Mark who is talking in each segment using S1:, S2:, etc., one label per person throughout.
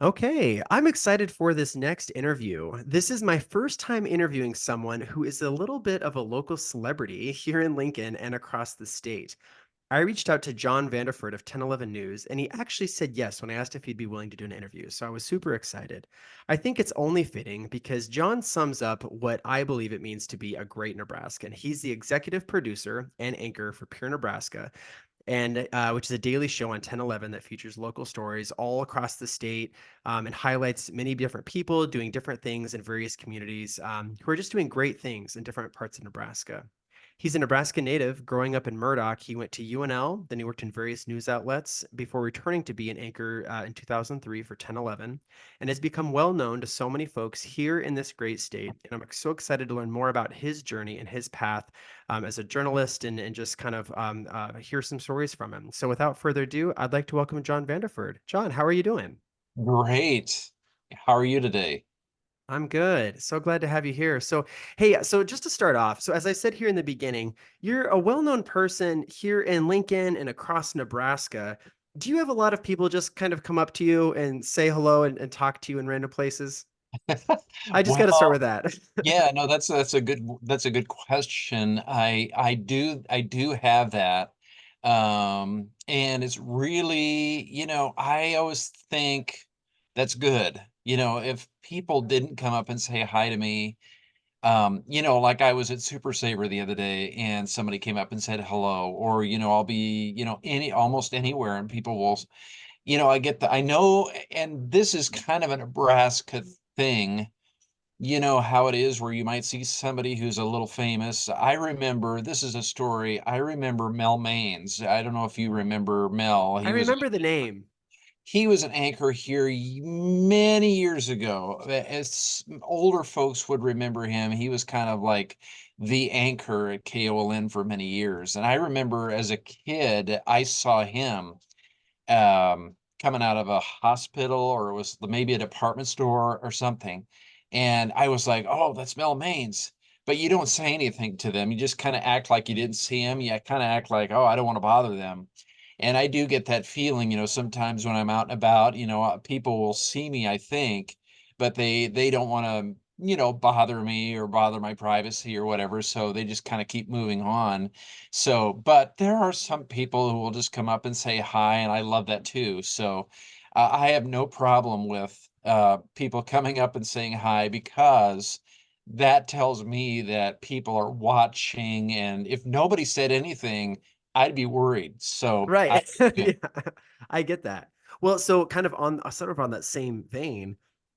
S1: Okay, I'm excited for this next interview. This is my first time interviewing someone who is a little bit of a local celebrity here in Lincoln and across the state. I reached out to Jon Vanderford of 1011 News, and he actually said yes when I asked if he'd be willing to do an interview. So I was super excited. I think it's only fitting because Jon sums up what I believe it means to be a great Nebraskan. He's the executive producer and anchor for Pure Nebraska, and which is a daily show on 1011 that features local stories all across the state, and highlights many different people doing different things in various communities, who are just doing great things in different parts of Nebraska. He's a Nebraska native. Growing up in Murdoch, he went to UNL, then he worked in various news outlets before returning to be an anchor in 2003 for 1011, and has become well known to so many folks here in this great state. And I'm so excited to learn more about his journey and his path as a journalist, and just kind of hear some stories from him. So without further ado, I'd like to welcome Jon Vanderford. Jon, how are you doing?
S2: Great. How are you today?
S1: I'm good. So glad to have you here. So, hey, so just to start off, so as I said here in the beginning, you're a well-known person here in Lincoln and across Nebraska. Do you have a lot of people just kind of come up to you and say hello and talk to you in random places? I just got to start
S2: Well,
S1: with that.
S2: yeah, no, that's a good question. I do have that. And it's really, I always think that's good. If people didn't come up and say hi to me, like I was at Super Saver the other day and somebody came up and said hello, or I'll be, almost anywhere and people will, I know, and this is kind of a Nebraska thing. You know how it is where you might see somebody who's a little famous. This is a story. I remember Mel Maines. I don't know if you remember Mel.
S1: I remember the name.
S2: He was an anchor here many years ago. As older folks would remember him, he was kind of like the anchor at KOLN for many years. And I remember as a kid, I saw him coming out of a hospital, or it was maybe a department store or something. And I was like, oh, that's Mel Maines. But you don't say anything to them. You just kind of act like you didn't see him. You kind of act like, oh, I don't want to bother them. And I do get that feeling, sometimes when I'm out and about, people will see me, I think, but they don't want to, bother me or bother my privacy or whatever. So they just kind of keep moving on. So, but there are some people who will just come up and say hi, and I love that too. So, I have no problem with people coming up and saying hi because that tells me that people are watching. And if nobody said anything, I'd be worried. So,
S1: Right.
S2: yeah.
S1: Yeah, I get that. Well, so kind of on sort of on that same vein,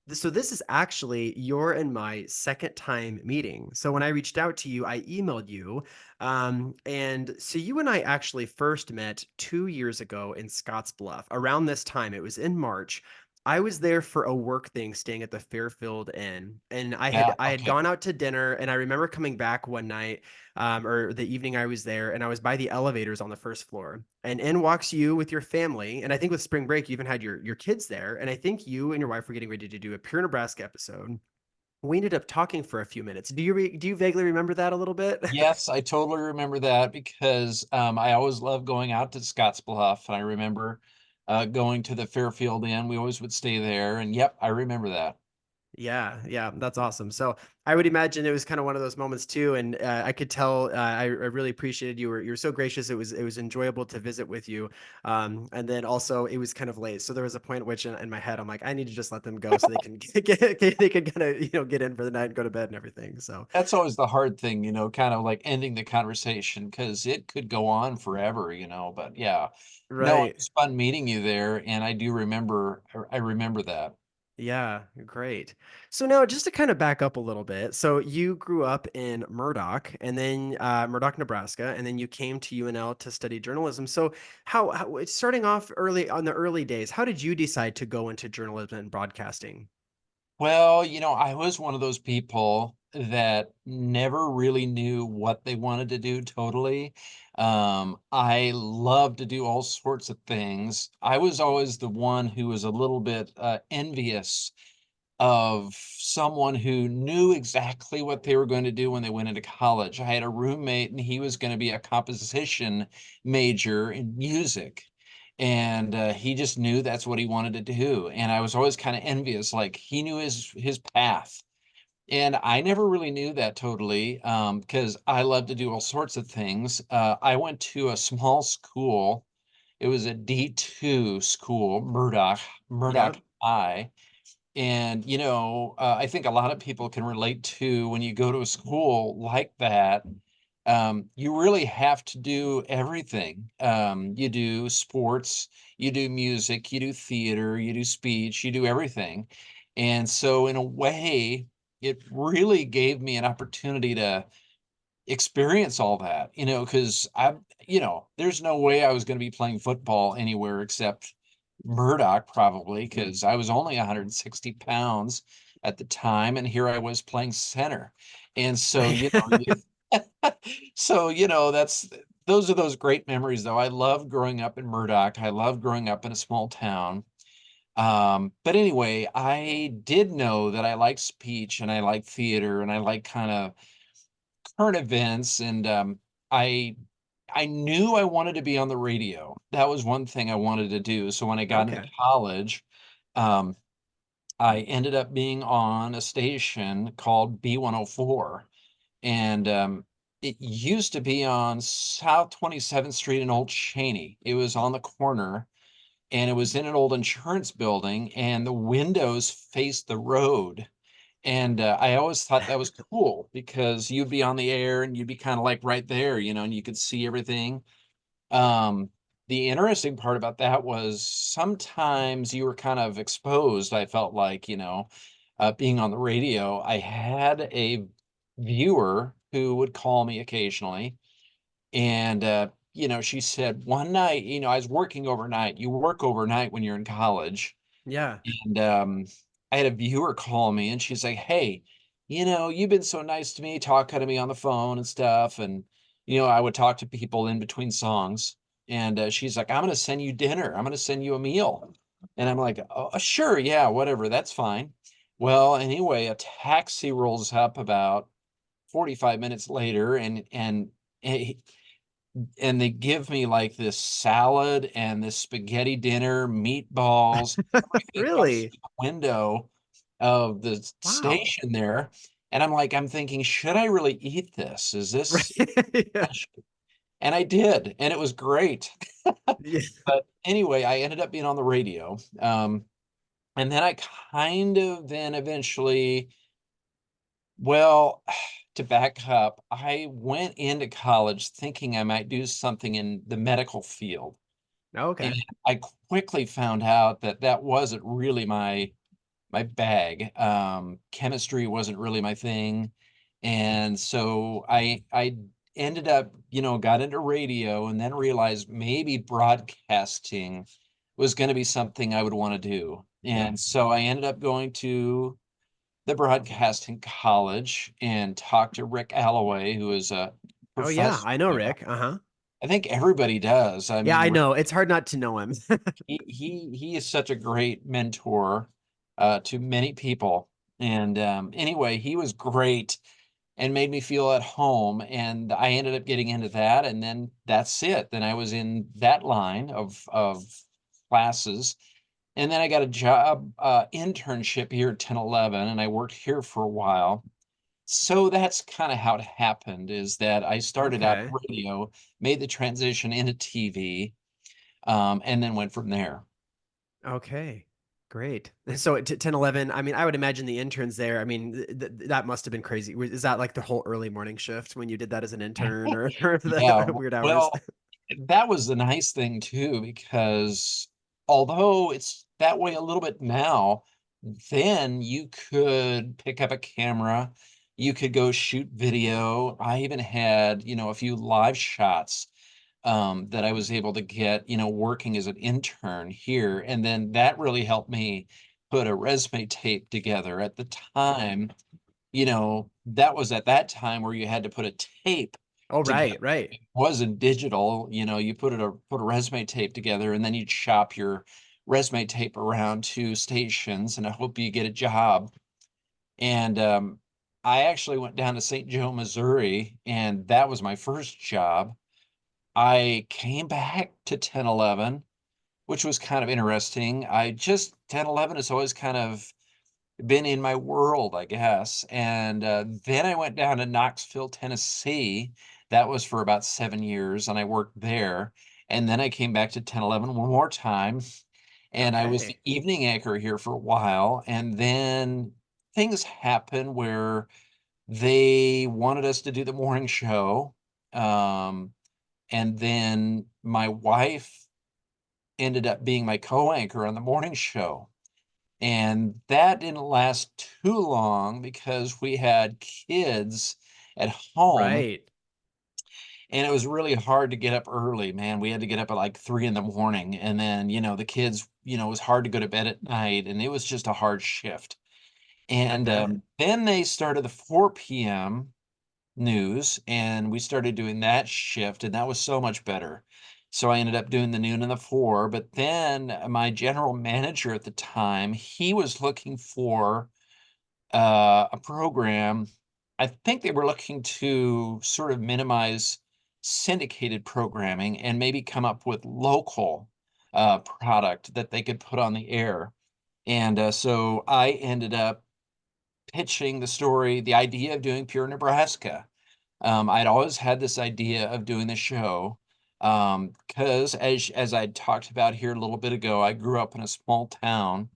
S1: so this is actually your and my second time meeting. So when I reached out to you, I emailed you, and so you and I actually first met 2 years ago in Scottsbluff. Around this time, it was in March. I was there for a work thing, staying at the Fairfield Inn, and I
S2: Yeah,
S1: had I had
S2: okay.
S1: gone out to dinner, and I remember coming back one night, or the evening I was there, and I was by the elevators on the first floor. And in walks you with your family, and I think with spring break, you even had your kids there. And I think you and your wife were getting ready to do a Pure Nebraska episode. We ended up talking for a few minutes. Do you vaguely remember that a little bit?
S2: Yes, I totally remember that because I always loved going out to Scottsbluff, and I remember going to the Fairfield Inn. We always would stay there, and yep, I remember that.
S1: Yeah, yeah, that's awesome. So I would imagine it was kind of one of those moments too, and I could tell I really appreciated you were so gracious. It was enjoyable to visit with you, and then also it was kind of late, so there was a point at which in my head I'm like I need to just let them go so they can they can kind of get in for the night and go to bed and everything. So
S2: That's always the hard thing, kind of like ending the conversation because it could go on forever, but yeah. No, it
S1: right.
S2: was fun meeting you there, and I do remember I remember that.
S1: Yeah, great. So now just to kind of back up a little bit. So you grew up in Murdoch and then Murdoch, Nebraska, and then you came to UNL to study journalism. So how starting off early on the early days, how did you decide to go into journalism and broadcasting?
S2: Well, I was one of those people that never really knew what they wanted to do totally. I love to do all sorts of things. I was always the one who was a little bit envious of someone who knew exactly what they were going to do when they went into college. I had a roommate, and he was going to be a composition major in music. and he just knew that's what he wanted to do. And I was always kind of envious, like he knew his path. And I never really knew that totally, because I love to do all sorts of things. I went to a small school. It was a D2 school, Murdoch
S1: Yep.
S2: High. And, I think a lot of people can relate to when you go to a school like that, you really have to do everything. You do sports, you do music, you do theater, you do speech, you do everything. And so, in a way, it really gave me an opportunity to experience all that, because there's no way I was going to be playing football anywhere except Murdoch, probably, because I was only 160 pounds at the time, and here I was playing center. And so, that's those are those great memories, though. I love growing up in Murdoch. I love growing up in a small town. But anyway, I did know that I like speech and I like theater and I like kind of current events, and I I knew I wanted to be on the radio. That was one thing I wanted to do. So when I got into
S1: Okay.
S2: college, um, I ended up being on a station called B104, and it used to be on South 27th Street in Old Cheney. It was on the corner, and it was in an old insurance building, and the windows faced the road. And, I always thought that was cool because you'd be on the air and you'd be kinda, like, right there, and you could see everything. Um, the interesting part about that was sometimes you were kind of exposed, I felt like, being on the radio. I had a viewer who would call me occasionally, and, she said one night, I was working overnight. You work overnight when you're in college,
S1: Yeah.
S2: and, I had a viewer call me, and she's like, "Hey, you've been so nice to me, talking to me on the phone and stuff." And, I would talk to people in between songs. And she's like, "I'm going to send you dinner. I'm going to send you a meal." And I'm like, "Oh, sure. Yeah, whatever. That's fine." Well, anyway, a taxi rolls up about 45 minutes later, and they give me like this salad and this spaghetti dinner, meatballs, everything comes
S1: Really?
S2: through the window of the
S1: Wow.
S2: station there. And I'm thinking, should I really eat this? Is this,
S1: Right. Yeah.
S2: and I did, and it was great.
S1: Yeah.
S2: But anyway, I ended up being on the radio. And then I kind of then eventually, well, to back up, I went into college thinking I might do something in the medical field. And
S1: Okay.
S2: I quickly found out that that wasn't really my bag. Chemistry wasn't really my thing, and so I ended up, got into radio, and then realized maybe broadcasting was going to be something I would want to do. And so I ended up going to the broadcasting college and talked to Rick Alloway, who is a
S1: Oh, yeah.
S2: professor
S1: I know
S2: there.
S1: Rick. Uh-huh.
S2: I think everybody does. I
S1: Yeah,
S2: mean,
S1: I know. It's hard not to know him.
S2: he is such a great mentor, to many people. And, anyway, he was great and made me feel at home, and I ended up getting into that, and then that's it. Then I was in that line of classes, and then I got a job, internship here at 1011, and I worked here for a while. So that's kinda how it happened, is that I started out
S1: Okay.
S2: radio, made the transition into TV, and then went from there.
S1: Okay. Great. So at 10, 11, I mean, I would imagine the interns there, I mean, that must have been crazy. Is that like the whole early morning shift when you did that as an intern or
S2: Yeah,
S1: the weird hours?
S2: well, that was the nice thing too, because although it's that way a little bit now, then you could pick up a camera, you could go shoot video. I even had, a few live shots, that I was able to get, working as an intern here, and then that really helped me put a resume tape together. At the time, that was at that time where you had to put a tape
S1: Oh,
S2: together.
S1: right, right.
S2: It wasn't digital. You put a resume tape together, and then you'd shop your resume tape around to stations, and I hope you get a job. And I actually went down to St. Joe, Missouri, and that was my first job. I came back to 1011, which was kind of interesting. I just 10-11 has always kind of been in my world, I guess. And then I went down to Knoxville, Tennessee. That was for about 7 years, and I worked there. And then I came back to 10-11 one more time, and I was the
S1: Okay.
S2: evening anchor here for a while. And then things happened where they wanted us to do the morning show. Um, and then my wife ended up being my co-anchor on the morning show. And that didn't last too long because we had kids at home,
S1: Right.
S2: and it was really hard to get up early, man. We had to get up at like 3 in the morning, and then, the kids, it was hard to go to bed at night, and it was just a hard shift.
S1: I
S2: And
S1: bet.
S2: then they started the 4 p.m. news, and we started doing that shift, and that was so much better. So I ended up doing the noon and the 4, but then my general manager at the time, he was looking for a program. I think they were looking to sort of minimize syndicated programming and maybe come up with local product that they could put on the air. And so I ended up pitching the idea of doing Pure Nebraska. I'd always had this idea of doing the show because, as I talked about here a little bit ago, I grew up in a small town,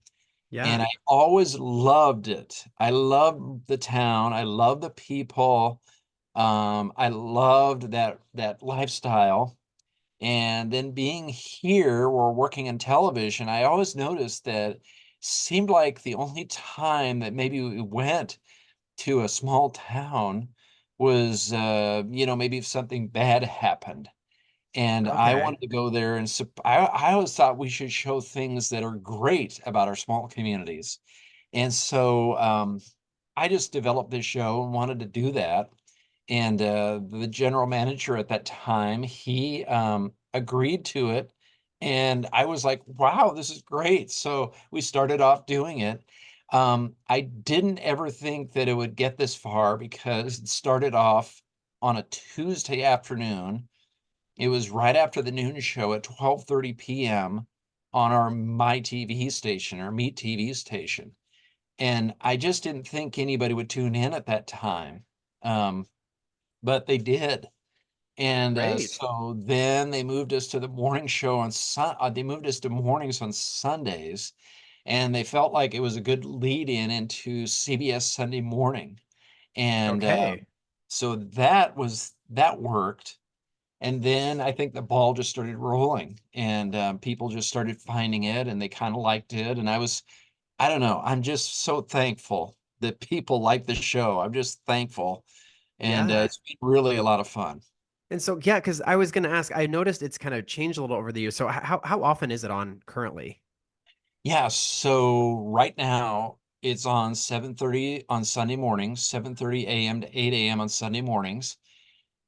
S2: and
S1: Yeah.
S2: I always loved it. I loved the town. I loved the people. I loved that lifestyle. And then being here or working in television, I always noticed that seemed like the only time that maybe we went to a small town was, maybe if something bad happened. And I
S1: Okay.
S2: wanted to go there and I always thought we should show things that are great about our small communities. And so, I just developed this show and wanted to do that. And, the general manager at that time, he, agreed to it, and I was like, "Wow, this is great." So, we started off doing it. I didn't ever think that it would get this far because it started off on a Tuesday afternoon. It was right after the noon show at 12:30 PM on our MyTV station, or Meet TV station, and I just didn't think anybody would tune in at that time, um, but they did. And,
S1: Great.
S2: so then they moved us to the morning show on they moved us to mornings on Sundays, and they felt like it was a good lead in into CBS Sunday Morning. And,
S1: Okay.
S2: so that worked. And then I think the ball just started rolling, and, people just started finding it, and they kinda liked it, and I don't know, I'm just so thankful that people like the show. I'm just thankful, and,
S1: Yeah.
S2: it's been really a lot of fun.
S1: And so, yeah, because I was gonna ask, I noticed it's kind of changed a little over the years. So how often is it on currently?
S2: Yeah, so right now, it's on 7:30 on Sunday mornings, 7:30 AM to 8 AM on Sunday mornings.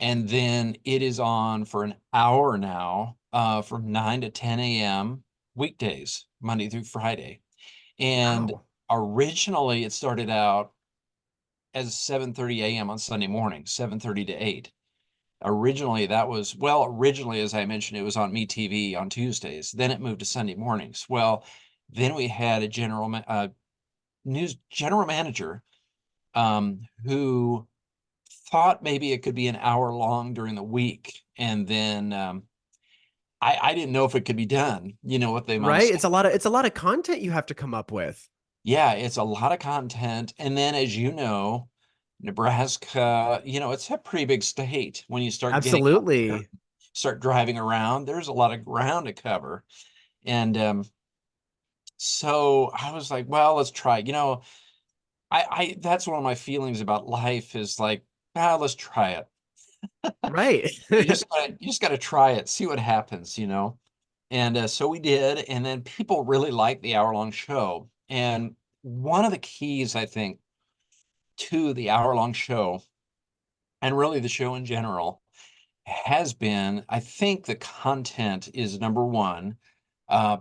S2: And then it is on for an hour now, from 9 to 10 AM weekdays, Monday through Friday. And
S1: Wow.
S2: originally, it started out as 7:30 AM on Sunday morning, 7:30 to 8. Originally, as I mentioned, it was on MeTV on Tuesdays. Then it moved to Sunday mornings. Well, then we had a news general manager, who thought maybe it could be an hour long during the week, and then, I didn't know if it could be done, with the amount of
S1: Right?
S2: stuff.
S1: It's a lot of content you have to come up with.
S2: Yeah, it's a lot of content, and then, as you know, Nebraska, it's a pretty big state when you start getting out there,
S1: Absolutely.
S2: start driving around, there's a lot of ground to cover, and, so I was like, "Well, let's try." I that's one of my feelings about life is like, let's try it."
S1: Right.
S2: You just gotta try it, see what happens. And, so we did, and then people really liked the hour-long show, and one of the keys, I think, to the hour-long show, and really the show in general, has been, I think the content is number 1.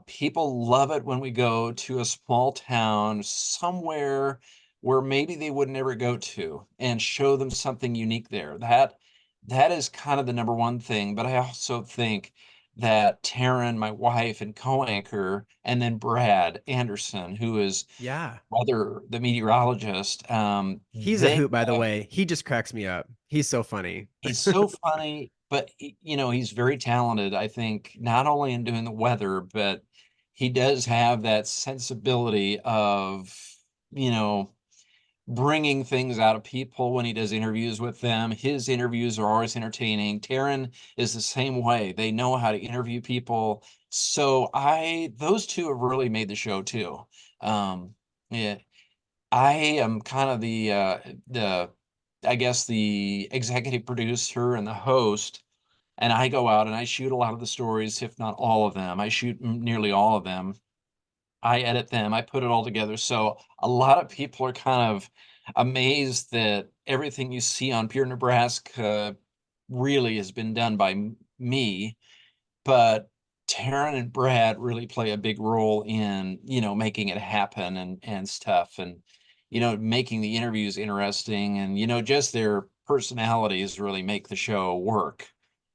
S2: People love it when we go to a small town somewhere where maybe they would never go to and show them something unique there. That is kind of the number 1 thing, but I also think that Taryn, my wife and co-anchor, and then Brad Anderson, who is
S1: Yeah.
S2: the meteorologist,
S1: He's a
S2: they
S1: hoot, by the way. He just cracks me up. He's so funny.
S2: he's so funny, but he's very talented, I think, not only in doing the weather, but he does have that sensibility of, you know, bringing things out of people when he does interviews with them. His interviews are always entertaining. Taryn is the same way. They know how to interview people. So those two have really made the show too. Yeah, I am kind of the I guess the executive producer and the host, and I go out and I shoot a lot of the stories, if not all of them. I shoot nearly all of them. I edit them, I put it all together. So a lot of people are kind of amazed that everything you see on Pure Nebraska really has been done by me, but Taryn and Brad really play a big role in, making it happen and stuff, and, making the interviews interesting, and, just their personalities really make the show work.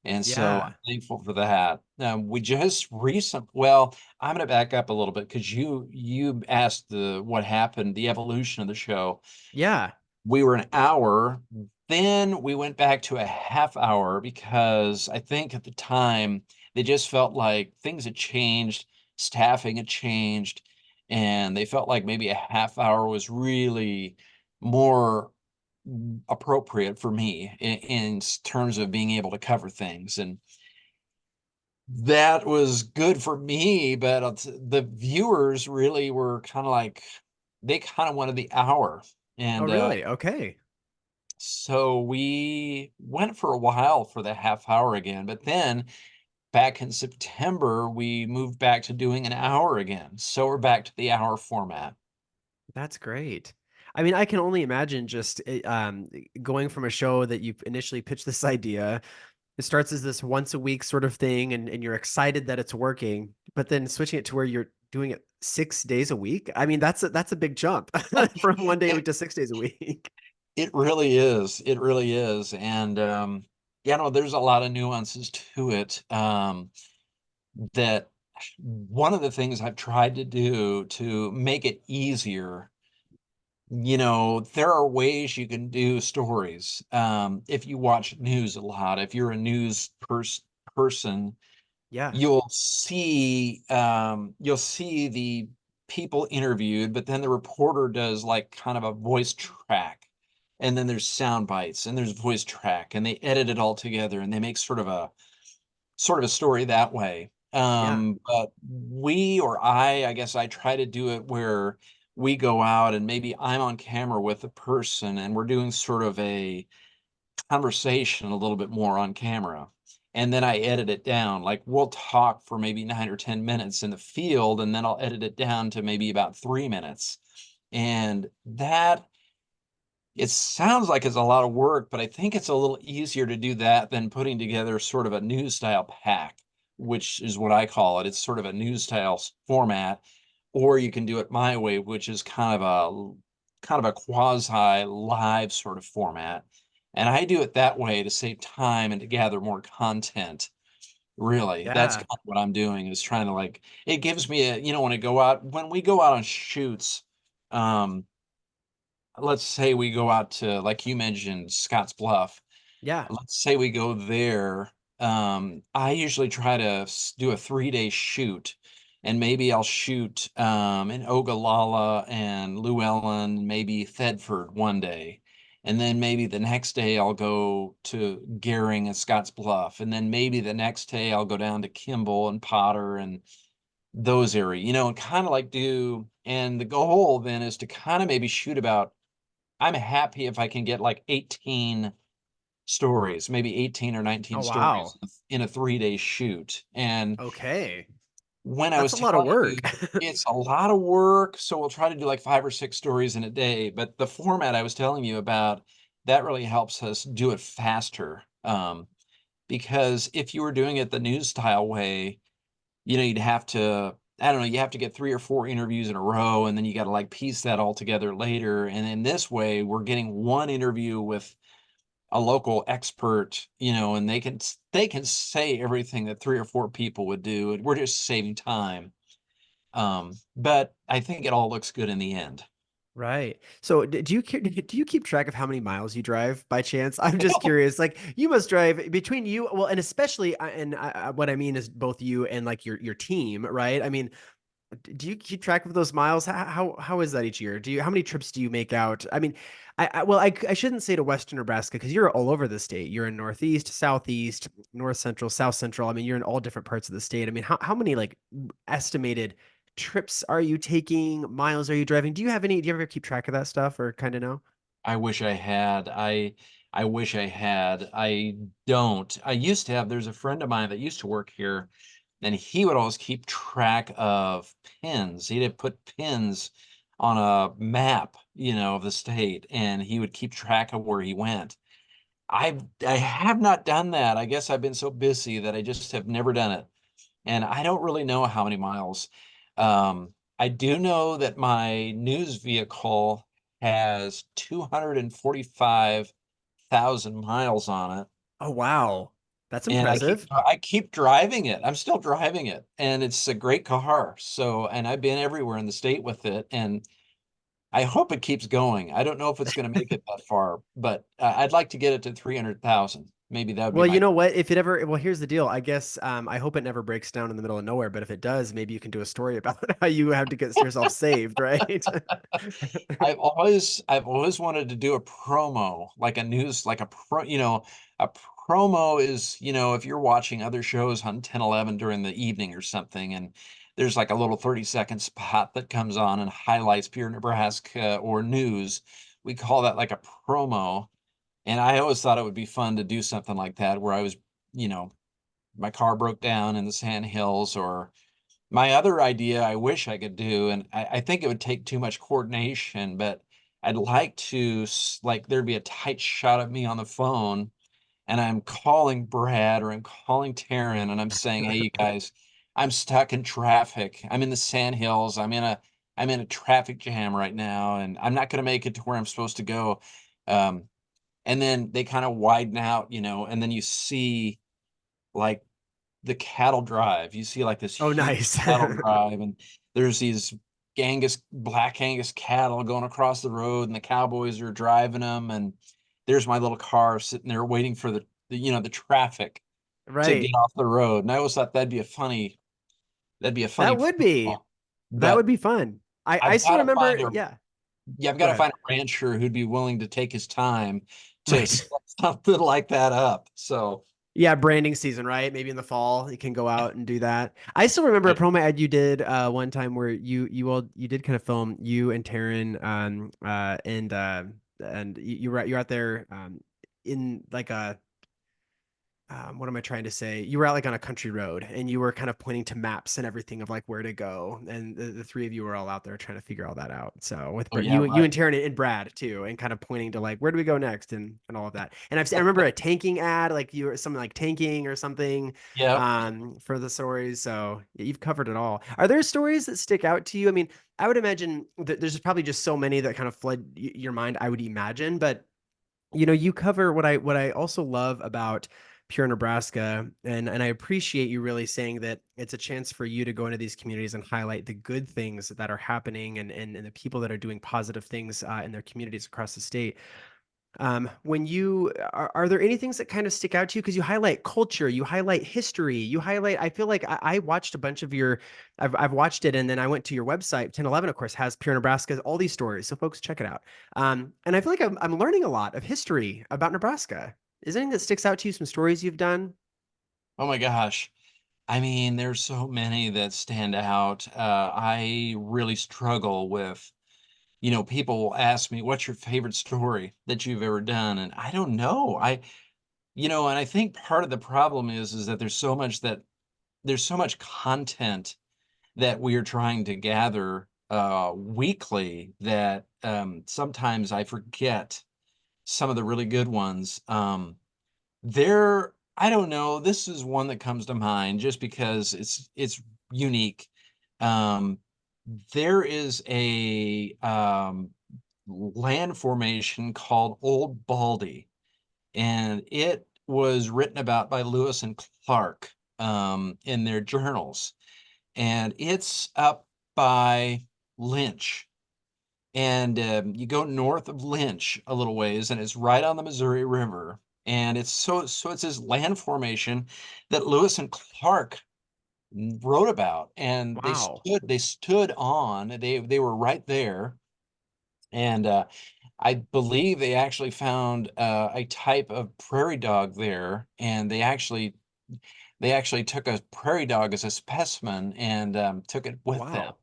S2: And so I'm
S1: Yeah.
S2: thankful for that. We just well, I'm going to back up a little bit because you asked what happened, the evolution of the show.
S1: Yeah.
S2: We were an hour, then we went back to a half hour because I think at the time they just felt like things had changed, staffing had changed, and they felt like maybe a half hour was really more appropriate for me in terms of being able to cover things. And that was good for me, but the viewers really were kind of like, they kind of wanted the hour.
S1: Oh,
S2: And
S1: really? Okay.
S2: so we went for a while for the half hour again, but then back in September, we moved back to doing an hour again. So we're back to the hour format.
S1: That's great. I mean, I can only imagine just going from a show that you initially pitched this idea. It starts as this once a week sort of thing, and you're excited that it's working, but then switching it to where you're doing it 6 days a week. I mean, that's a big jump from one day a
S2: It
S1: week to 6 days a week.
S2: it really is. It really is. And yeah, no, there's a lot of nuances to it. That one of the things I've tried to do to make it easier, there are ways you can do stories. If you watch news a lot, if you're a person,
S1: Yeah.
S2: you'll see the people interviewed, but then the reporter does like kind of a voice track, and then there's sound bites, and there's voice track, and they edit it all together, and they make sort of a story that way.
S1: Yeah.
S2: But I guess I try to do it where we go out and maybe I'm on camera with the person and we're doing sort of a conversation a little bit more on camera. And then I edit it down. Like we'll talk for maybe 9 or 10 minutes in the field, and then I'll edit it down to maybe about 3 minutes. And that it sounds like it's a lot of work, but I think it's a little easier to do that than putting together sort of a news style pack, which is what I call it. It's sort of a news style format, or you can do it my way, which is kind of a quasi live sort of format. And I do it that way to save time and to gather more content. Really, that's
S1: Yeah.
S2: kind of what I'm doing, is trying to like, it gives me when we go out on shoots, um, let's say we go out to, like you mentioned, Scotts Bluff.
S1: Yeah.
S2: Let's say we go there. I usually try to do a 3-day shoot, and maybe I'll shoot in Ogallala and Llewellyn, maybe Thedford one day. And then maybe the next day I'll go to Gering and Scotts Bluff. And then maybe the next day I'll go down to Kimball and Potter and those area, and kind of like and the goal then is to kind of maybe shoot about, I'm happy if I can get like 18 stories, maybe 18 or
S1: Oh,
S2: 19
S1: wow.
S2: stories in a 3-day shoot. And
S1: Okay.
S2: when I
S1: That's
S2: was
S1: a lot of
S2: telling
S1: work.
S2: you, it's a lot of work, so we'll try to do like 5 or 6 stories in a day, but the format I was telling you about, that really helps us do it faster. Because if you were doing it the news style way, you'd have to, I don't know, you have to get 3 or 4 interviews in a row, and then you gotta, like, piece that all together later, and in this way, we're getting one interview with a local expert, and they can say everything that 3 or 4 people would do, and we're just saving time. But I think it all looks good in the end.
S1: Right. So, do you keep track of how many miles you drive by chance? I'm just curious. Like, you must drive between you, well, and especially, what I mean is both you and like your team, right? I mean, do you keep track of those miles? How is that each year? How many trips do you make out? I mean, I shouldn't say to Western Nebraska because you're all over the state. You're in Northeast, Southeast, North Central, South Central. I mean, you're in all different parts of the state. I mean, how many like estimated trips are you taking? Miles are you driving? Do you ever keep track of that stuff or kind of know?
S2: I wish I had. I wish I had. I don't. I used to have. There's a friend of mine that used to work here, and he would always keep track of pins. He'd put pins on a map, of the state, and he would keep track of where he went. I have not done that. I guess I've been so busy that I just have never done it. And I don't really know how many miles. I do know that my news vehicle has 245,000 miles on it,
S1: Oh, wow. That's
S2: and
S1: impressive.
S2: I keep driving it. I'm still driving it, and it's a great car. So, and I've been everywhere in the state with it, and I hope it keeps going. I don't know if it's going to make it that far, but I'd like to get it to 300,000. Maybe that would be
S1: Well, you
S2: my.
S1: know what? If it ever, well, here's the deal. I guess I hope it never breaks down in the middle of nowhere. But if it does, maybe you can do a story about how you have to get yourself saved, right?
S2: I've always wanted to do a promo, like a news, like a promo is, if you're watching other shows on 10, 11 during the evening or something, and there's like a little 30-second spot that comes on and highlights pure Nebraska or news. We call that like a promo. And I always thought it would be fun to do something like that where you know, my car broke down in the Sand Hills, or my other idea I wish I could do, and I think it would take too much coordination, but I'd like to like there'd be a tight shot of me on the phone, and I'm calling Brad or I'm calling Taryn, and I'm saying, "Hey, you guys, I'm stuck in traffic. I'm in the Sand Hills. I'm in a traffic jam right now, and I'm not going to make it to where I'm supposed to go." Um, and then they kind of widen out, and then you see like the cattle drive. You see like this
S1: Oh,
S2: huge
S1: nice.
S2: cattle drive, and there's these black Angus cattle going across the road, and the cowboys are driving them. And there's my little car sitting there waiting for the traffic to get
S1: Right.
S2: off the road. And I always thought that'd be a funny
S1: That would be.
S2: promo.
S1: That
S2: But
S1: would be fun. I
S2: I've got
S1: still
S2: to
S1: remember.
S2: find a
S1: Yeah.
S2: yeah, I've got
S1: Go
S2: to
S1: ahead.
S2: find a rancher who'd be willing to take his time to
S1: Right.
S2: set something like that up. So,
S1: Yeah, branding season, right? Maybe in the fall you can go out and do that. I still remember a
S2: right.
S1: promo ad you did one time where you did kind of film you and Taryn and you're out there in like a what am I trying to say? You were out like on a country road and you were kind of pointing to maps and everything of like where to go. And the three of you were all out there trying to figure all that out. So with
S2: Oh yeah,
S1: you
S2: right.
S1: and Taryn and Brad too, and kind of pointing to like where do we go next and all of that. And I remember a tanking ad, like you were something like tanking or something
S2: Yep.
S1: for the stories. So yeah, you've covered it all. Are there stories that stick out to you? I mean, I would imagine that there's probably just so many that kind of flood your mind, I would imagine, but you cover what I also love about Pure Nebraska, and I appreciate you really saying that it's a chance for you to go into these communities and highlight the good things that are happening and the people that are doing positive things in their communities across the state. When you are there any things that kind of stick out to you because you highlight culture, you highlight history, you highlight. I feel like I watched a bunch of your, I've watched it, and then I went to your website. 1011, of course, has Pure Nebraska, all these stories, so folks check it out. And I feel like I'm learning a lot of history about Nebraska. Is there anything that sticks out to you? Some stories you've done?
S2: Oh my gosh. I mean, there's so many that stand out. I really struggle with, people will ask me, what's your favorite story that you've ever done? And I don't know. And I think part of the problem is that there's so much content that we are trying to gather weekly that sometimes I forget some of the really good ones. I don't know, this is one that comes to mind just because it's unique. Um, there is a land formation called Old Baldy, and it was written about by Lewis and Clark in their journals, and it's up by Lynch. And you go north of Lynch a little ways, and it's right on the Missouri River. And it's this land formation that Lewis and Clark wrote about, and
S1: Wow.
S2: they stood on. They were right there, and I believe they actually found a type of prairie dog there, and they actually took a prairie dog as a specimen and took it with them.
S1: Wow.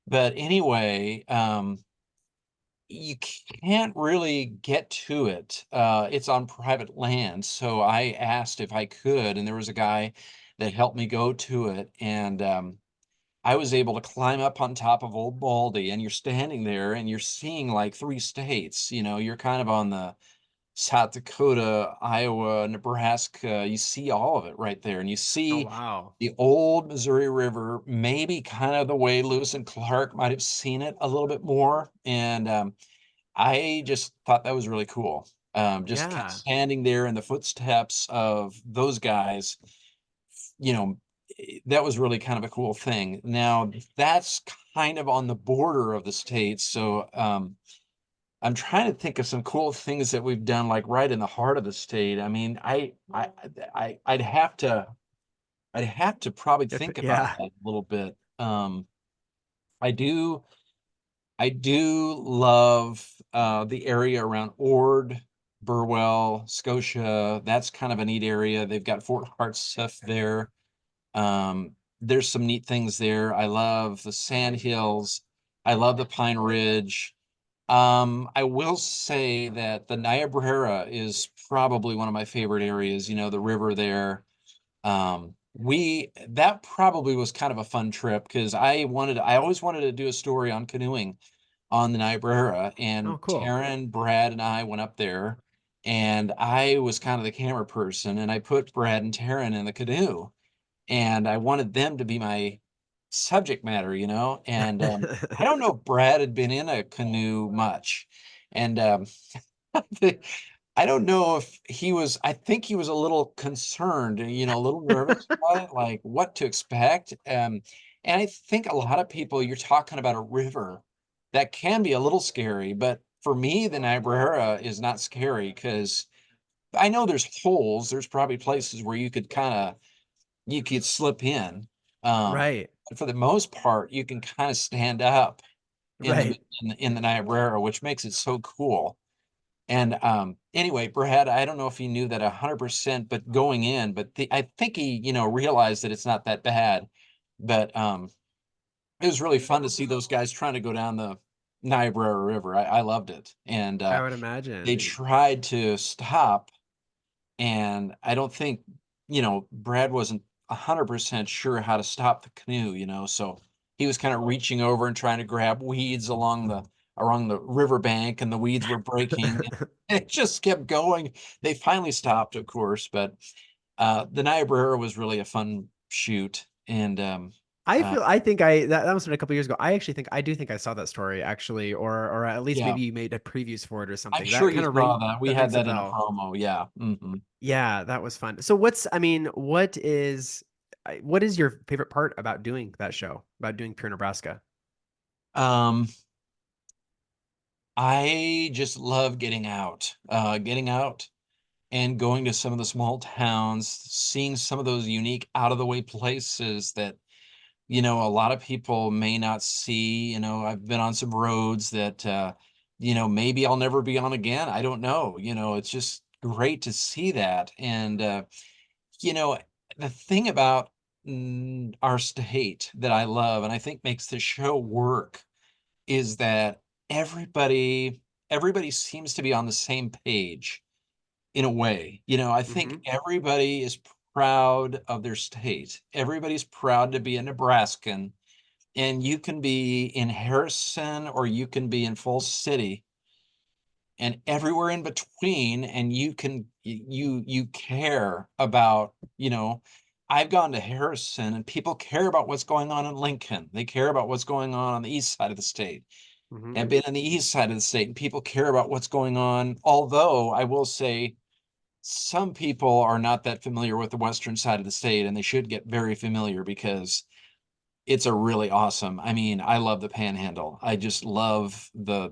S2: But anyway, you can't really get to it. It's on private land, so I asked if I could, and there was a guy that helped me go to it, and I was able to climb up on top of Old Baldy, and you're standing there and you're seeing like 3 states. You're kind of on the South Dakota, Iowa, Nebraska. You see all of it right there, and you
S1: Oh,
S2: see
S1: wow.
S2: the old Missouri River, maybe kind of the way Lewis and Clark might have seen it a little bit more. And I just thought that was really cool. Just
S1: Yeah.
S2: standing there in the footsteps of those guys, you know, that was really kind of a cool thing. Now, that's kind of on the border of the states. So I'm trying to think of some cool things that we've done, like right in the heart of the state. I mean, I'd have to probably think about
S1: Yeah.
S2: that a little bit. I do I do love, the area around Ord, Burwell, Scotia. That's kind of a neat area. They've got Fort Hartsuff there. There's some neat things there. I love the Sandhills. I love the Pine Ridge. I will say that the Niobrara is probably one of my favorite areas, the river there. We that probably was kind of a fun trip because I always wanted to do a story on canoeing on the Niobrara,
S1: Oh,
S2: and
S1: cool.
S2: Taryn, Brad, and I went up there, and I was kind of the camera person, and I put Brad and Taryn in the canoe, and I wanted them to be my subject matter, and I don't know if Brad had been in a canoe much, and I don't know if I think he was a little concerned, a little nervous about it, like what to expect. And I think a lot of people, you're talking about a river that can be a little scary, but for me, the Niobrara is not scary because I know there's holes. There's probably places where you could slip in.
S1: Right.
S2: But for the most part, you can kind of stand up
S1: Right.
S2: in the Niobrara, which makes it so cool. And, anyway, Brad, I don't know if he knew that 100%, but going in, but I think he, realized that it's not that bad. But, it was really fun to see those guys trying to go down the Niobrara River. I loved it. And,
S1: I would
S2: they
S1: imagine.
S2: tried to stop, and I don't think, Brad wasn't 100% sure how to stop the canoe, so he was kind of reaching over and trying to grab weeds along the riverbank, and the weeds were breaking. It just kept going. They finally stopped, of course, but the Niobrara was really a fun shoot, and uh,
S1: I think that must have been a couple years ago. I do think I saw that story actually, or at least
S2: yeah,
S1: maybe you made a previews for it or
S2: I'm
S1: something.
S2: sure you saw that. We
S1: That
S2: had
S1: rings a
S2: that in a
S1: bell.
S2: promo. Yeah.
S1: Yeah, that was fun. So what is your favorite part about doing that show, about doing Pure Nebraska?
S2: Um, I just love getting out and going to some of the small towns, seeing some of those unique out of the way places that, a lot of people may not see. I've been on some roads that, maybe I'll never be on again. I don't know. It's just great to see that. And, you know, the thing about our state that I love and I think makes the show work is that everybody everybody seems to be on the same page in a way. I think
S1: Mhm.
S2: everybody is proud of their state. Everybody's proud to be a Nebraskan, and you can be in Harrison or you can be in Falls City and everywhere in between, and you care about, I've gone to Harrison and people care about what's going on in Lincoln. They care about what's going on the east side of the state.
S1: Mhm.
S2: And been on the east side of the state and people care about what's going on. Although I will say some people are not that familiar with the western side of the state, and they should get very familiar because it's a really awesome. I mean, I love the Panhandle. I just love the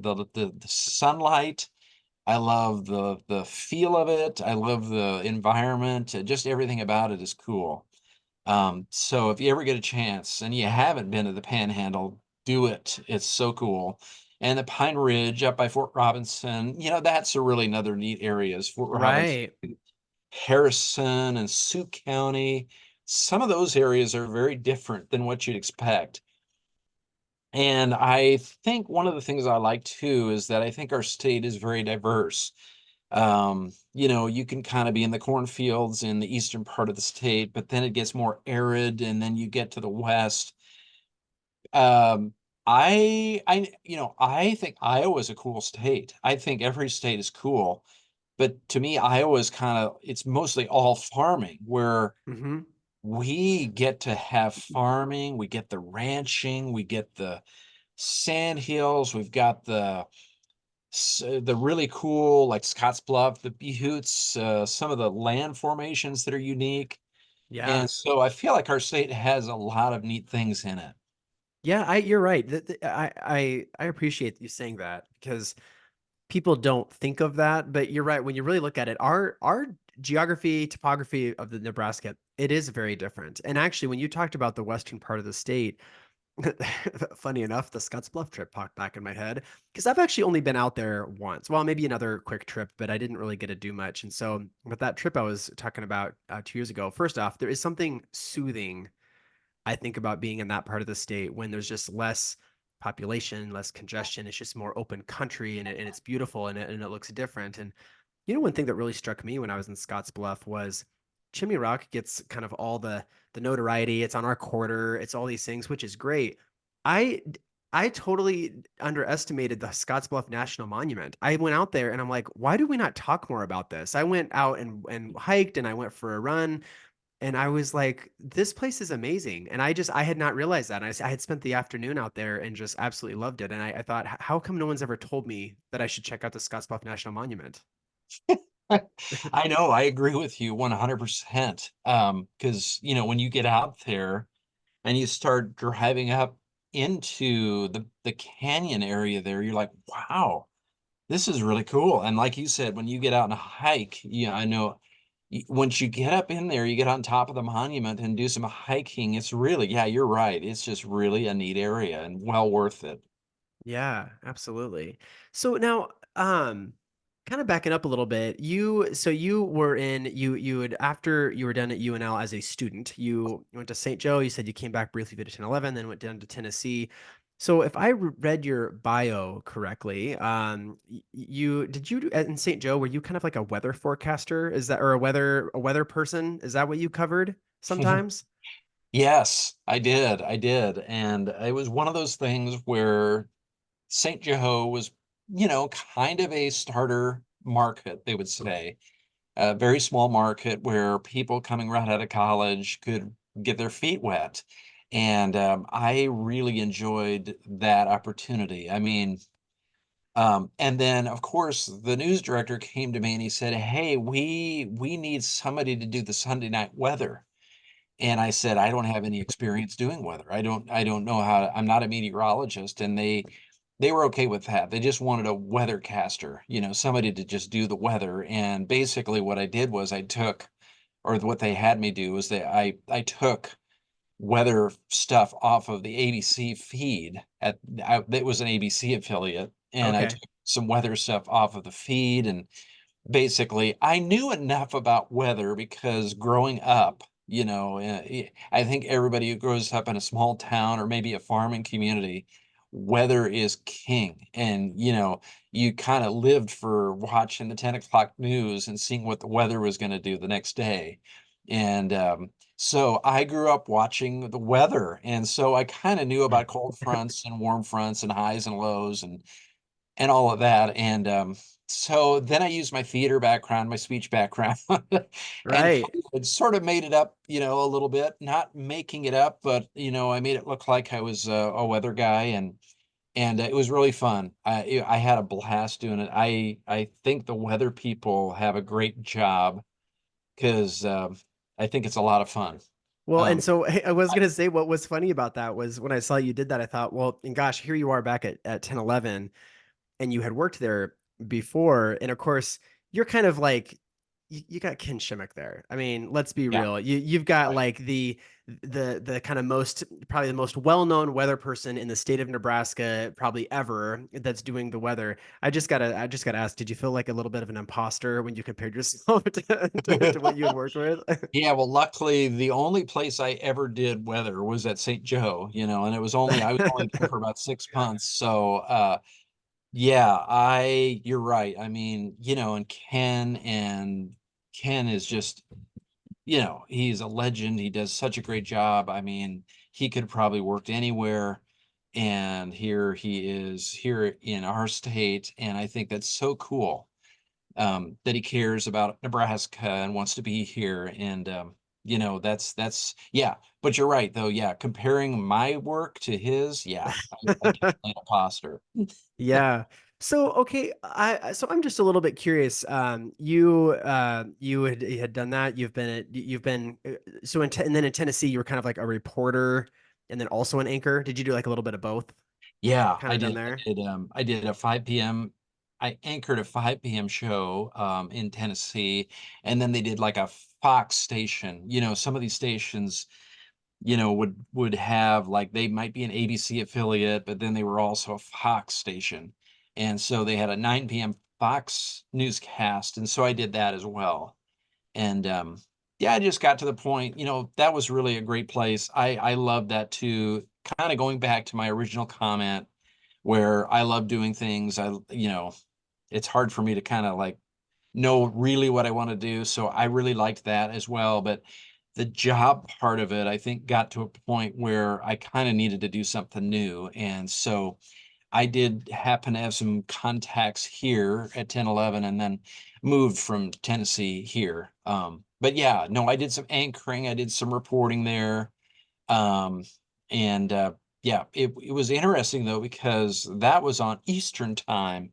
S2: sunlight. I love the feel of it. I love the environment. Just everything about it is cool. So if you ever get a chance and you haven't been to the Panhandle, do it. It's so cool. And the Pine Ridge up by Fort Robinson, that's a really another neat area is Fort Robinson,
S1: Right.
S2: Harrison, and Sioux County. Some of those areas are very different than what you'd expect. And I think one of the things I like too is that I think our state is very diverse. You can kind of be in the cornfields in the eastern part of the state, but then it gets more arid, and then you get to the west. Um, I think Iowa's a cool state. I think every state is cool, but to me, Iowa's it's mostly all farming, where
S1: Mhm.
S2: we get to have farming, we get the ranching, we get the sand hills, we've got the really cool like Scottsbluff, the Buttes, some of the land formations that are unique.
S1: Yeah.
S2: And so I feel like our state has a lot of neat things in it.
S1: Yeah, you're right. I appreciate you saying that because people don't think of that, but you're right. When you really look at it, our geography, topography of the Nebraska, it is very different. And actually, when you talked about the western part of the state, funny enough, the Scottsbluff trip popped back in my head because I've actually only been out there once. Well, maybe another quick trip, but I didn't really get to do much. And so, with that trip I was talking about 2 years ago, first off, there is something soothing I think about being in that part of the state when there's just less population, less congestion. It's just more open country, and it's beautiful, and it looks different. And one thing that really struck me when I was in Scottsbluff was Chimney Rock gets kind of all the notoriety. It's on our quarter. It's all these things, which is great. I I totally underestimated the Scottsbluff National Monument. I went out there and I'm like, why do we not talk more about this? I went out and hiked and I went for a run and I was like, this place is amazing. And I had not realized that. I had spent the afternoon out there and just absolutely loved it. And I thought, how come no one's ever told me that I should check out the Scottsbluff National Monument?
S2: I know, I agree with you 100%. Because, when you get out there and you start driving up into the canyon area there, you're like, wow, this is really cool. And like you said, when you get out and hike, I know once you get up in there, you get on top of the monument and do some hiking. It's really, yeah, you're right. It's just really a neat area and well worth it.
S1: Yeah, absolutely. So now, kind of backing up a little bit, you were in you had after you were done at UNL as a student, you went to St. Joe. You said you came back briefly to 1011, then went down to Tennessee. So if I read your bio correctly, you did you in St. Joe, were you kind of like a weather forecaster? Is that or a weather person? Is that what you covered sometimes?
S2: Yes, I did. I did. And it was one of those things where St. Joe was, kind of a starter market, they would say. A very small market where people coming right out of college could get their feet wet. And I really enjoyed that opportunity. I mean, and then of course the news director came to me and he said, "Hey, we need somebody to do the Sunday night weather." And I said, "I don't have any experience doing weather. I don't know I'm not a meteorologist." And they were okay with that. They just wanted a weathercaster, somebody to just do the weather. And basically what I did was or what they had me do was I took weather stuff off of the ABC feed it was an ABC affiliate, and I
S1: Okay.
S2: took some weather stuff off of the feed. And basically, I knew enough about weather because growing up, I think everybody who grows up in a small town or maybe a farming community, weather is king. And, you kind of lived for watching the 10 o'clock news and seeing what the weather was going to do the next day. And so I grew up watching the weather. And so I kind of knew about cold fronts and warm fronts and highs and lows and all of that. And so then I used my theater background, my speech background, and
S1: Right.
S2: sort of made it up, a little bit, not making it up, but I made it look like I was a weather guy. and it was really fun. I had a blast doing it. I think the weather people have a great job 'cause, I think it's a lot of fun.
S1: Well, and
S2: Um,
S1: so I was
S2: I
S1: gonna say what was funny about that was when I saw you did that, I thought, well, and gosh, here you are back at 10-11, and you had worked there before, and of course, you're kind of like you got Ken Shimmick there. I mean, let's be
S2: yeah,
S1: real. You've got
S2: right.
S1: like the kind of most probably the most well-known weather person in the state of Nebraska probably ever that's doing the weather. I just gotta ask, did you feel like a little bit of an imposter when you compared yourself to what you had worked with?
S2: Yeah, well, luckily, the only place I ever did weather was at St. Joe, and it was only I was only there for about 6 months, so, yeah, I you're right. I mean, and Ken is just, he's a legend. He does such a great job. I mean, he could have probably worked anywhere, and here he is here in our state, and I think that's so cool, that he cares about Nebraska and wants to be here, and, that's yeah, but you're right, though, yeah, comparing my work to his, yeah, I definitely an imposter.
S1: Yeah. So okay, so I'm just a little bit curious. You had done that. You've been so and then in Tennessee you were kind of like a reporter and then also an anchor. Did you do like a little bit of both
S2: Yeah,
S1: kind
S2: I
S1: of done
S2: did.
S1: there?
S2: I did a 5 p.m. I anchored a 5 p.m. show in Tennessee, and then they did like a Fox station. Some of these stations, would have like they might be an ABC affiliate, but then they were also a Fox station. And so they had a 9 p.m. Fox newscast, and so I did that as well. And yeah, I just got to the point, that was really a great place. I love that too. Kind of going back to my original comment where I love doing things. It's hard for me to kind of like know really what I want to do. So I really liked that as well. But the job part of it, I think, got to a point where I kind of needed to do something new. And so I did happen to have some contacts here at 10-11, and then moved from Tennessee here. But yeah, no, I did some anchoring, I did some reporting there. Um, and yeah, it was interesting though, because that was on Eastern time.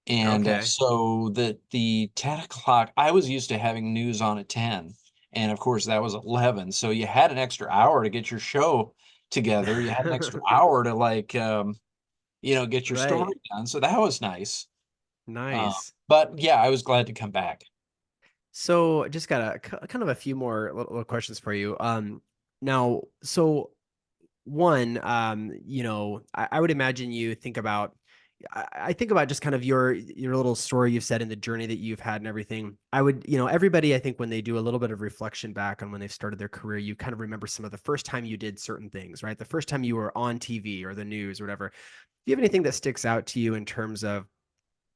S2: And
S1: Okay.
S2: so the 10 o'clock, I was used to having news on at 10. And of course, that was 11. So you had an extra hour to get your show together. You had an extra hour to like, get your story
S1: Right.
S2: done, so that was nice. Uh,
S1: Nice.
S2: but yeah, I was glad to come back.
S1: So just got kind of a few more little questions for you. Now, so one, I would imagine you think about I think about just kind of your little story you've said in the journey that you've had and everything. I would, everybody, I think when they do a little bit of reflection back on when they've started their career, you kind of remember some of the first time you did certain things, right? The first time you were on TV or the news or whatever. Do you have anything that sticks out to you in terms of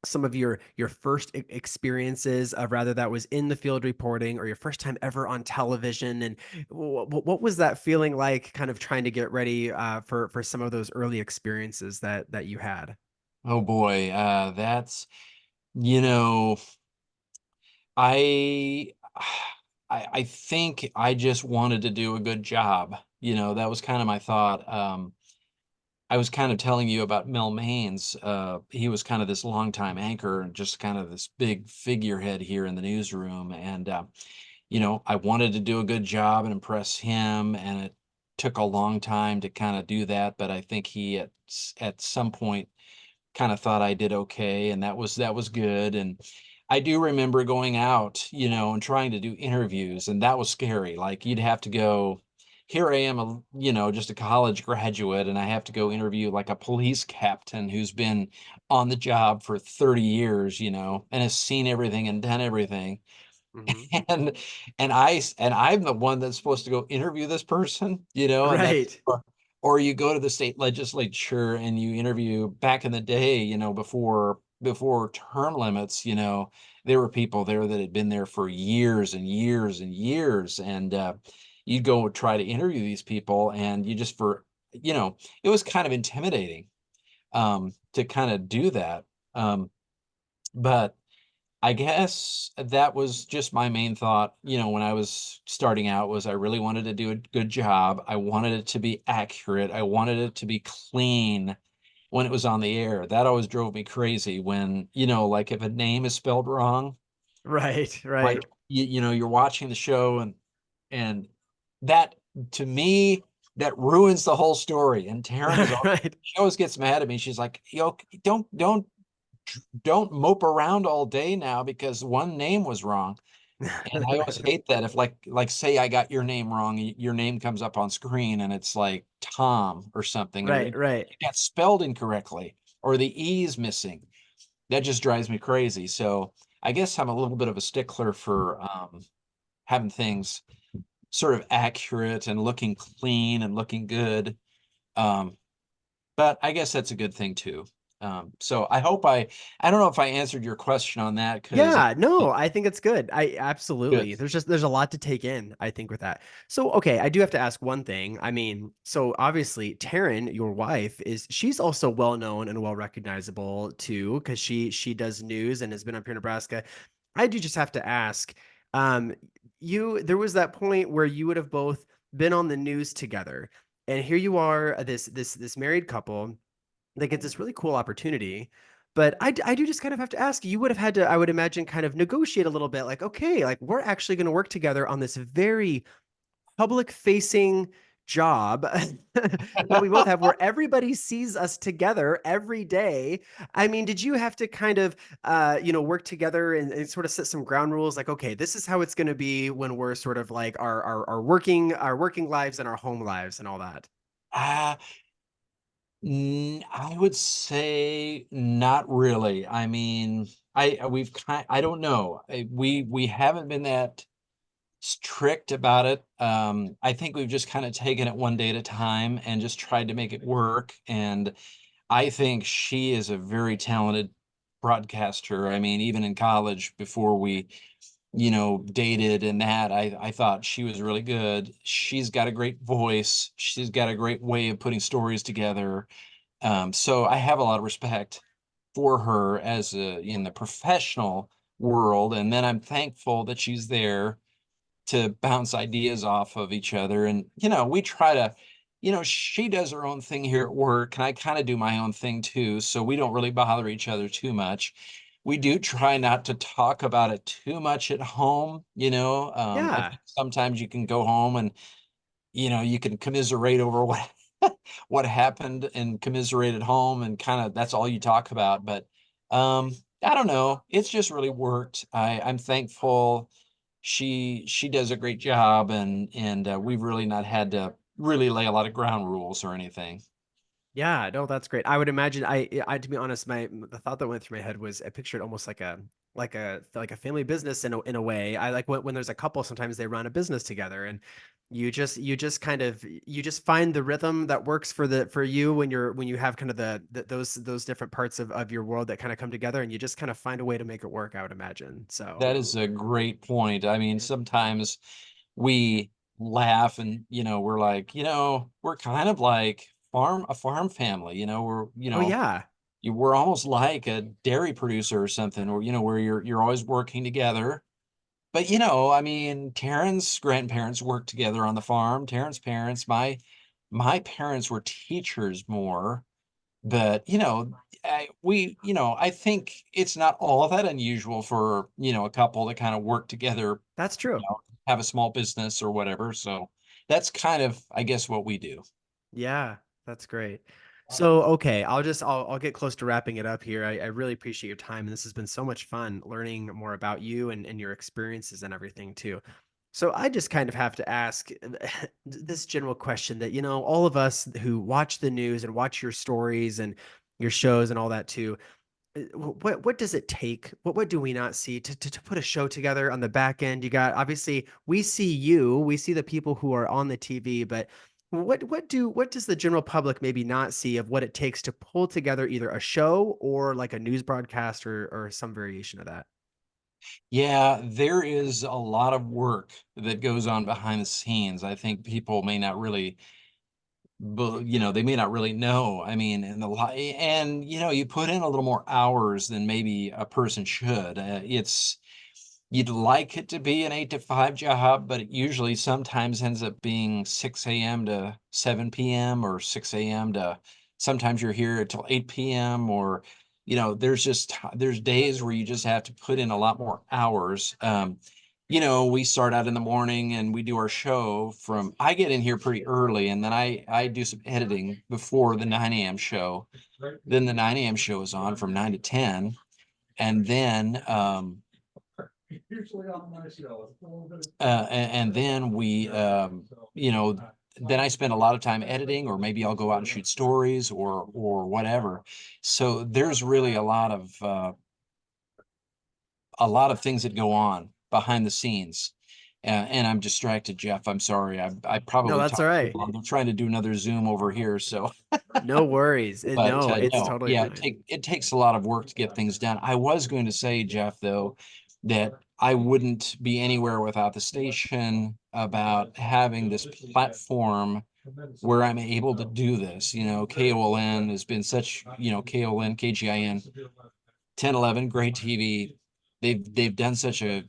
S1: some of your first experiences of rather that was in the field reporting or your first time ever on television and what was that feeling like kind of trying to get ready for some of those early experiences that you had.
S2: Oh boy, that's you know, I I think I just wanted to do a good job. That was kind of my thought. I was kind of telling you about Mel Maines. He was kind of this longtime anchor and just kind of this big figurehead here in the newsroom. And I wanted to do a good job and impress him, and it took a long time to kind of do that, but I think he at some point kind of thought I did okay, and that was good. And I do remember going out, and trying to do interviews, and that was scary. Like you'd have to go, here I am, just a college graduate, and I have to go interview like a police captain who's been on the job for 30 years, and has seen everything and done everything.
S1: Hmm.
S2: And I'm the one that's supposed to go interview this person, and that's
S1: Right.
S2: or you go to the state legislature and you interview back in the day, before term limits, there were people there that had been there for years and years and years. And you go try to interview these people, and you just it was kind of intimidating to kind of do that. Um, but I guess that was just my main thought, when I was starting out, was I really wanted to do a good job. I wanted it to be accurate. I wanted it to be clean. when it was on the air. That always drove me crazy when, like if a name is spelled wrong,
S1: Right, right.
S2: like you're watching the show and that to me that ruins the whole story. And Taryn is
S1: Right.
S2: she always gets mad at me. She's like, yo, don't mope around all day now because one name was wrong. And I always hate that if like say I got your name wrong, your name comes up on screen and it's like Tom or something, or
S1: Right,
S2: it
S1: right.
S2: got spelled incorrectly, or the E's missing. That just drives me crazy. So I guess I'm a little bit of a stickler for having things sort of accurate and looking clean and looking good. Um, but I guess that's a good thing too. So I don't know if I answered your question on that because
S1: Yeah, no, I think it's good. I absolutely.
S2: good.
S1: There's a lot to take in, I think, with that. So, okay, I do have to ask one thing. I mean, so obviously Taryn, your wife, she's also well known and well recognizable too, because she does news and has been up here in Nebraska. I do just have to ask, um, there was that point where you would have both been on the news together, and here you are, this married couple that gets this really cool opportunity. But I do just kind of have to ask, you would have had to, I would imagine, kind of negotiate a little bit like, okay, like we're actually going to work together on this very public facing job that we both have where everybody sees us together every day. I mean, did you have to kind of, work together and sort of set some ground rules like, okay, this is how it's going to be when we're sort of like our working lives and our home lives and all that?
S2: Ah, I would say not really. I mean, I don't know. We haven't been that strict about it. I think we've just kind of taken it one day at a time and just tried to make it work. And I think she is a very talented broadcaster. I mean, even in college before we, dated and that, I thought she was really good. She's got a great voice. She's got a great way of putting stories together. So I have a lot of respect for her as in the professional world, and then I'm thankful that she's there to bounce ideas off of each other. And we try to, she does her own thing here at work, and I kind of do my own thing too. So we don't really bother each other too much. We do try not to talk about it too much at home. I
S1: Yeah.
S2: think sometimes you can go home and you can commiserate over what what happened and commiserate at home and kind of that's all you talk about. But I don't know. It's just really worked. I'm thankful. She does a great job, and we've really not had to really lay a lot of ground rules or anything.
S1: Yeah, no, that's great. I would imagine to be honest, the thought that went through my head was I pictured almost like a family business in a way. I like when there's a couple, sometimes they run a business together and you just find the rhythm that works for you when you have kind of those different parts of your world that kind of come together and you just kind of find a way to make it work, I would imagine. So,
S2: That is a great point. I mean, sometimes we laugh and we're like, we're kind of like a farm family, we're
S1: oh yeah.
S2: we're almost like a dairy producer or something, or where you're always working together. But I mean, Taryn's grandparents worked together on the farm. Taryn's parents, my parents were teachers more, but I think it's not all that unusual for a couple to kind of work together,
S1: That's true.
S2: have a small business or whatever. So that's kind of, I guess, what we do.
S1: Yeah, that's great. So, okay, I'll get close to wrapping it up here. I really appreciate your time, and this has been so much fun learning more about you and your experiences and everything too. So I just kind of have to ask this general question that, all of us who watch the news and watch your stories and your shows and all that too, what does it take? What do we not see to put a show together on the back end? You got obviously we see the people who are on the TV, but what does the general public maybe not see of what it takes to pull together either a show or like a news broadcast or some variation of that?
S2: Yeah, there is a lot of work that goes on behind the scenes. I think people may not really they may not really know. I mean, and you put in a little more hours than maybe a person should. You'd like it to be an 8 to 5 job, but it usually sometimes ends up being 6 a.m. to 7 p.m. or 6 a.m. to sometimes you're here until 8 p.m. or, there's days where you just have to put in a lot more hours. We start out in the morning and we do our show from I get in here pretty early, and then I do some editing before the 9 a.m. show. Then the 9 a.m. show is on from 9 to 10. And then and then you know, then I spend a lot of time editing, or maybe I'll go out and shoot stories or whatever. So there's really a lot of things that go on behind the scenes. And I'm distracted, Jeff. I'm sorry. I
S1: No,
S2: probably
S1: that's
S2: talked
S1: all
S2: too
S1: right.
S2: long. I'm trying to do another Zoom over here. So,
S1: No worries.
S2: but
S1: No, it's
S2: no,
S1: totally
S2: yeah,
S1: fine.
S2: it takes a lot of work to get things done. I was going to say, Jeff, though, that I wouldn't be anywhere without the station, about having this platform where I'm able to do this. KOLN has been such, KOLN, KGIN, 1011, great TV. They've done such a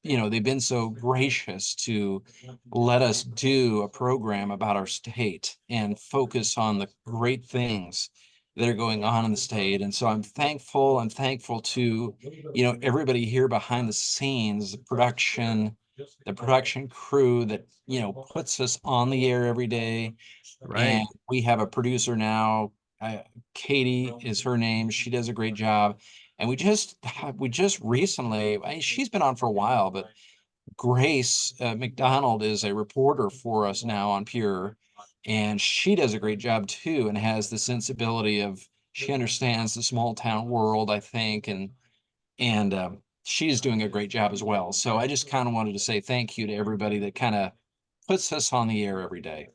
S2: they've been so gracious to let us do a program about our state and focus on the great things that are going on in the state. And so I'm thankful. I'm thankful to, everybody here behind the scenes, the production crew that, puts us on the air every day. And
S1: Right.
S2: we have a producer now. Katie is her name. She does a great job. And we just recently, she's been on for a while, but Grace McDonald is a reporter for us now on Pure, and she does a great job too, and has the sensibility of, she understands the small town world, I think, and she's doing a great job as well. So I just kind of wanted to say thank you to everybody that kind of puts us on the air every day.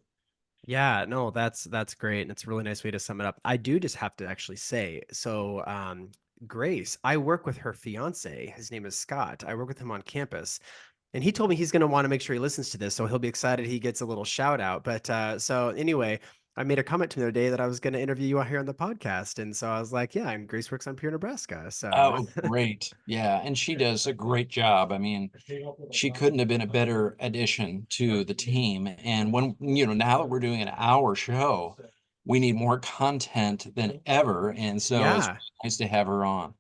S1: Yeah, no, that's great, and it's a really nice way to sum it up. I do just have to actually say, so Grace, I work with her fiance. His name is Scott. I work with him on campus, and he told me he's going to want to make sure he listens to this, so he'll be excited he gets a little shout out. But so anyway, I made a comment to him the other day that I was going to interview you out here on the podcast, and so I was like, yeah, and Grace works on Pure Nebraska. So
S2: Oh, great. Yeah, and she does a great job. I mean, she couldn't have been a better addition to the team. And now that we're doing an hour show, we need more content than ever. And so it's
S1: yeah,
S2: really nice to have her on.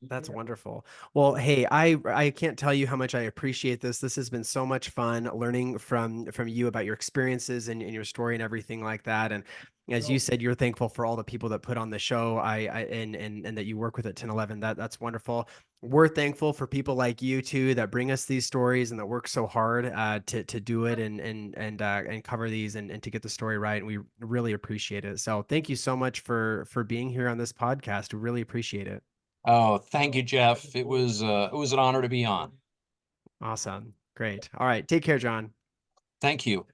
S1: that's wonderful. Well, hey, I can't tell you how much I appreciate this. This has been so much fun learning from you about your experiences and your story and everything like that. And as you said, you're thankful for all the people that put on the show. And that you work with at 1011. That's wonderful. We're thankful for people like you too that bring us these stories and that work so hard to do it and cover these and to get the story right. And we really appreciate it. So thank you so much for being here on this podcast. We really appreciate it.
S2: Oh, thank you, Jeff. It was an honor to be on.
S1: Awesome. Great. All right. Take care, John.
S2: Thank you.